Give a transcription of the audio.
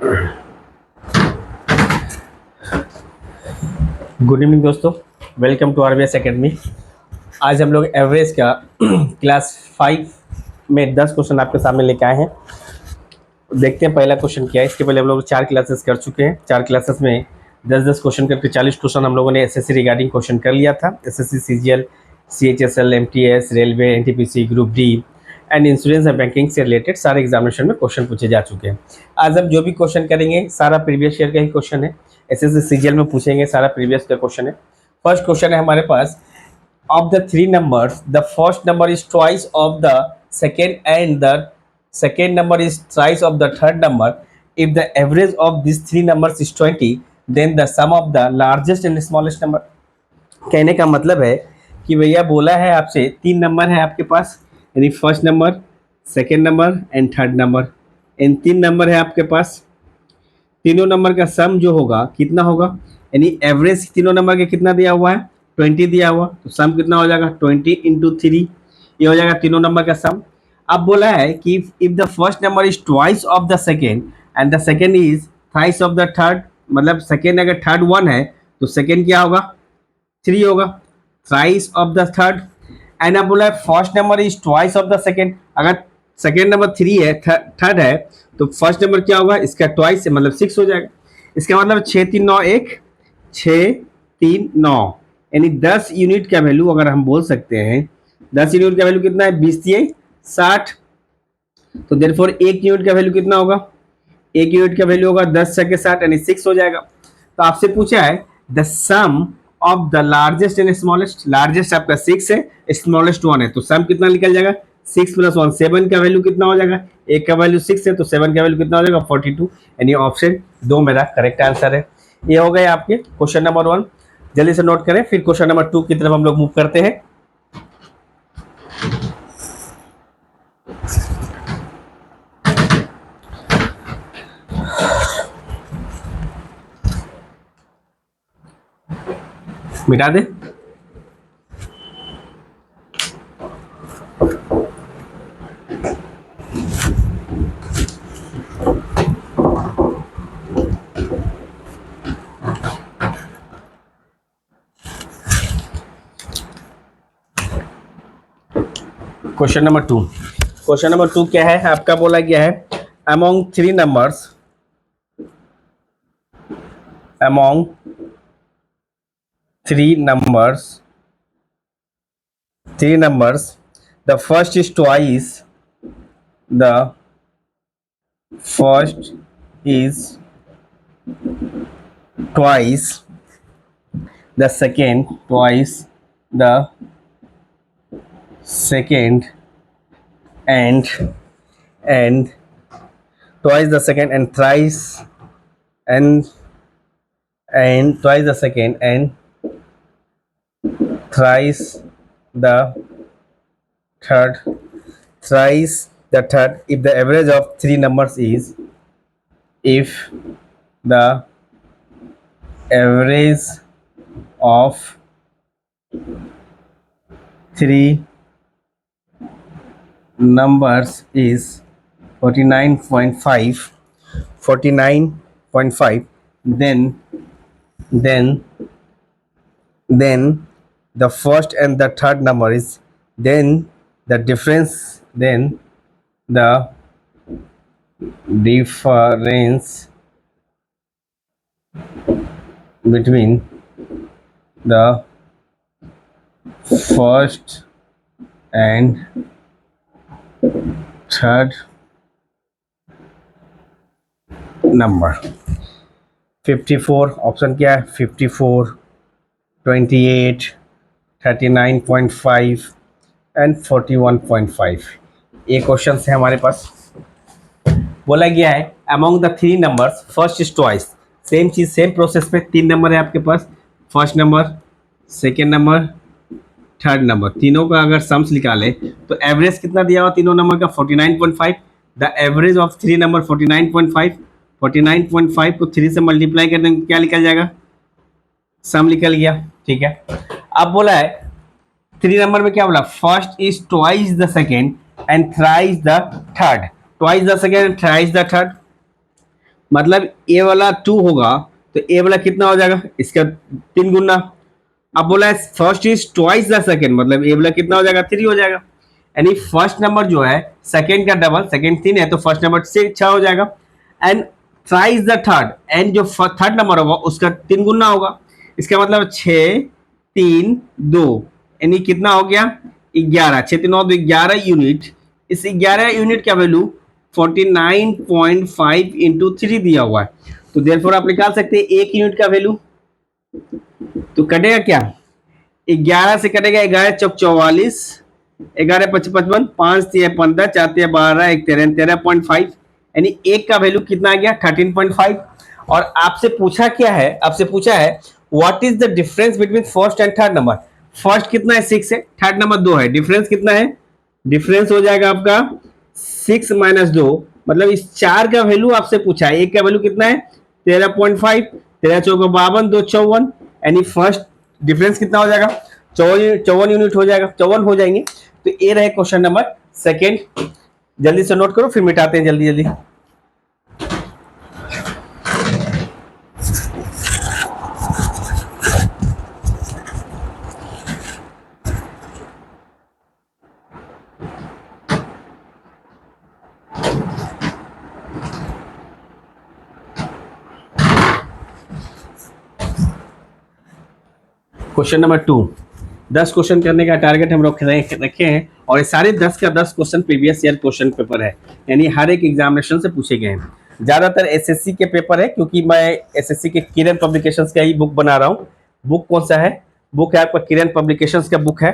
Good evening दोस्तों, welcome to RBS academy. आज हम लोग एवरेज का क्लास 5 में 10 क्वेश्चन आपके सामने लेके आए हैं। देखते हैं पहला क्वेश्चन क्या है। इसके पहले हम लोग 4 क्लासेस कर चुके हैं। 4 क्लासेस में 10-10 क्वेश्चन करके 40 क्वेश्चन हम लोगों ने एसएससी रिगार्डिंग क्वेश्चन कर लिया था। SSC, CGL, CHSL, MTS, railway, NTPC, group D and insurance and banking से रिलेटेड सारे एग्जामिनेशन में क्वेश्चन पूछे जा चुके हैं। आज हम जो भी क्वेश्चन करेंगे सारा प्रीवियस ईयर का ही क्वेश्चन है। एसएससी सीजीएल में पूछेंगे, सारा प्रीवियस का क्वेश्चन है। फर्स्ट क्वेश्चन है हमारे पास, of the three numbers, the first number is twice of the second and the second number is thrice of the third number. If the average of these three numbers is 20, then the sum of the largest and smallest number. कहने का मतलब है कि भैया बोला है आपसे 3 number है आपके पास, यानी first number, second number and third number. In 3 number है आपके पास। तीनों नंबर का सम जो होगा कितना होगा, यानी एवरेज तीनों नंबर के कितना दिया हुआ है, 20 दिया हुआ, तो सम कितना हो जाएगा 20 इंटू 3, ये हो जाएगा तीनों नंबर का सम। अब बोला है कि if the first number is twice of the second and the second is thrice of the third, मतलब सेकेंड अगर थर्ड 1 है तो सेकेंड क्या होगा 3 होगा, thrice of the third. And अब बोला है first number is twice of the second, अगर सेकेंड नंबर 3 है, थर्ड है, तो फर्स्ट नंबर क्या होगा इसका ट्वाइस है, मतलब 6 हो जाएगा। इसका मतलब 6 3 9 1, 6 3 9, यानी 10 यूनिट का वैल्यू अगर हम बोल सकते हैं, 10 यूनिट का वैल्यू कितना है, 20 दिए 60, तो देयरफॉर 1 यूनिट का वैल्यू कितना होगा, 1 यूनिट का वैल्यू होगा 10 छके 60, यानी 6 हो जाएगा। तो आपसे पूछा है the sum of the largest and smallest, largest आपका 6 है, स्मॉलेस्ट 1 है, तो सम कितना निकल जाएगा 6 + 1, 7 का वैल्यू कितना हो जाएगा, 1 का वैल्यू 6 है तो 7 का वैल्यू कितना हो जाएगा 42, यानी ऑप्शन 2 मेरा करेक्ट आंसर है। ये हो गए आपके क्वेश्चन नंबर 1, जल्दी से नोट करें। फिर क्वेश्चन नंबर 2 की तरफ हम लोग मूव करते हैं। मिटा दे। क्वेश्चन नंबर 2, क्वेश्चन नंबर 2 क्या है आपका, बोला गया है among three numbers, the first is twice, the first is twice, the second twice, the second and twice the second and thrice and twice the second and thrice the third, thrice the third. If the average of three numbers is, if the average of three numbers is 49.5, then the first and the third number is, then the difference between the first and third number 54, option क्या है 54, 28, 39.5 and 41.5। ये question है हमारे पास। बोला गया है among the three numbers first is twice, same चीज same process पे 3 नंबर है आपके पास, first number, second number, third number, तीनों का अगर सम्स निकाले तो एवरेज कितना दिया हुआ तीनों नंबर का 49.5, द एवरेज ऑफ 3 नंबर 49.5, 49.5 को 3 से मल्टीप्लाई कर देंगे क्या निकल जाएगा, सम निकल गया। ठीक है, अब बोला है 3 नंबर में क्या बोला, first is twice the second and thrice the third, twice the second and thrice the third, मतलब ए वाला 2 होगा तो ए वाला कितना हो जाएगा, इसका 3 गुना। अब बोला है first is twice the second, मतलब ए वाला कितना हो जाएगा, 3 हो जाएगा। यानी फर्स्ट नंबर जो है सेकेंड का डबल, सेकेंड 3 है तो फर्स्ट नंबर से 6 हो जाएगा। And thrice the third, and जो थर्ड नंबर होगा उसका 3 गुना होगा। इसका मतलब 6 3 2, यानी कितना हो गया 11, 6 3 9 2 11 यूनिट। इस 11 यूनिट का वैल्यू 49.5 इंटू 3 दिया हुआ है। तो देयरफॉर आप निकाल सकते हैं एक यूनिट का वैल्यू। तो कटेगा क्या, 11 से कटेगा 11 चौक 44, 11 5 55, 5 3 15, 4 3 12, 1 13, 13.5, यानी एक का वैल्यू कितना आ गया 13.5। और आपसे पूछा क्या है, आपसे पूछा है what is the difference between first and third number. First कितना है 6 है, थर्ड नंबर 2 है, डिफरेंस कितना है, डिफरेंस हो जाएगा आपका 6 माइनस 2, मतलब इस 4 का वैल्यू आपसे पूछा है, एक का वैल्यू कितना है 13.5, 13 चौको 52, 2 54, यानी फर्स्ट डिफरेंस कितना हो जाएगा 54 यूनिट हो जाएगा, 54 हो जाएंगे। तो ये रहे क्वेश्चन नंबर सेकेंड। जल्दी से नोट करो फिर मिटाते हैं जल्दी जल्दी। क्वेश्चन नंबर 2, 10 क्वेश्चन करने का टारगेट हम लोग रखे हैं और ये सारे 10 का 10 question previous year question paper है, यानी हर एक एग्जामिनेशन से पूछे गए हैं। ज्यादातर एसएससी के पेपर है क्योंकि मैं एसएससी के किरण पब्लिकेशंस का ही बुक बना रहा हूँ। बुक कौन सा है, बुक है आपका किरण पब्लिकेशंस का बुक है।